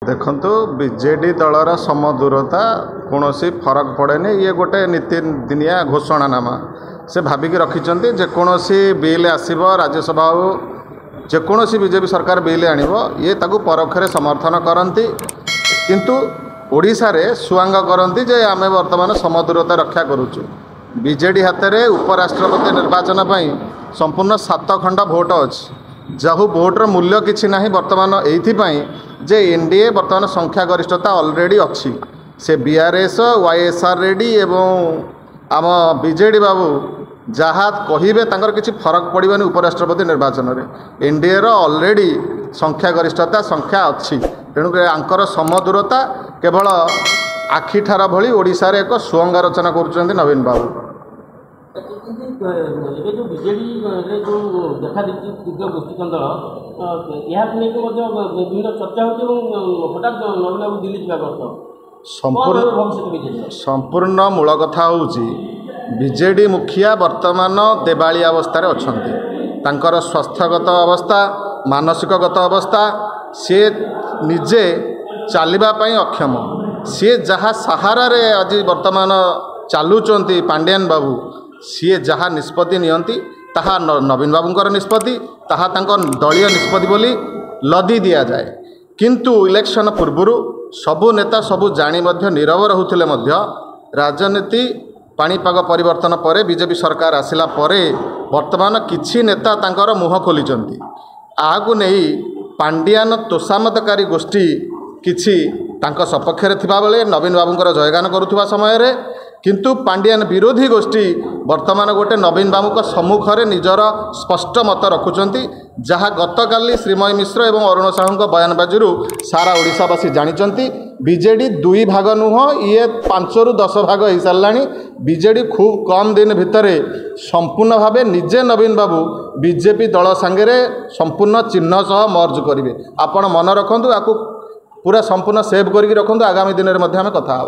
देखंतु बीजेडी दलर समदूरता कौन फरक पड़ेनि ये गोटे नीति दिनिया घोषणानामा से भाविक रखिंट जेकोसी बिल आसब राज्यसभा जेकोसी बीजेपी सरकार बिल आणव ये ताकू परोक्षे समर्थन करती किंतु ओडिशा रे सुआंग करती जे आमे वर्तमान समदूरता रक्षा करुचु। बीजेडी हाथ में उपराष्ट्रपति निर्वाचन पर संपूर्ण 7 खंड भोट अच्छी जहाँ भोटर मूल्य किसी ना बर्तमान ये जे एनडीए बर्तमान संख्या गरिष्ठता ऑलरेडी अच्छी से बीआरएस वाईएसआर रेडी एवं आम बीजेडी बाबू जहाँ कहे तांकर किसी फरक पड़ानी उपराष्ट्रपति निर्वाचन में एनडीए ऑलरेडी संख्या गरिष्ठता संख्या अच्छी तेणुक आंकर समदूरता केवल आखिठार भली ओडिशा रे एक सुअंग रचना करुँच नवीन बाबू। जो बीजेडी जो देखा देखी तीव्र गोष्ठीकंदल यहाँ विभिन्न चर्चा हो हठात नवीन बाबू दिल्ली जावा संपूर्ण मूल कथा हूँ बीजेडी मुखिया वर्तमान देवाली अवस्था अच्छा स्वास्थ्यगत अवस्था मानसिकगत अवस्था सी निजे चलवाई अक्षम सी जहाँ सहारा आज वर्तमान चलुंच पांड्यान बाबू सी जहाँ निष्पत्ति नियंती ताहा नवीन बाबूंकर निष्पत्ति ताहा तांको दलीय निष्पत्ति बोली लदी दिया जाए किंतु इलेक्शन पूर्व सबु नेता सबु जानी मध्य नीरव रहुथिले मध्य राजनीति पाणीपाग परिवर्तन पर बीजेपी सरकार आसिला परे वर्तमान किछि नेता तांकर मुह खोलिचंती आगु नहीं पांड्यान तोषामतकारी गोष्ठी किछि तांको सपक्षरे थिबा बेले नवीन बाबूंकर जयगान करुथुवा समय रे किंतु पांड्यान विरोधी गोष्ठी वर्तमान गोटे नवीन बाबू को सम्मुख में निजर स्पष्ट मत रखुंट जहाँ गतकाली श्रीमय मिश्र एवं अरुण साहू बयानबाजी सारा ओडिशावासी जानी बीजेडी 2 भाग नुह ये 5 ରୁ 10 भाग हो सारा बीजेडी खूब कम दिन भितर संपूर्ण भाव निजे नवीन बाबू बीजेपी दल सांगे संपूर्ण चिन्ह सह मर्ज करेंगे। आपण मन रखु आपको पूरा संपूर्ण सेव करके रखु आगामी दिन में कथा।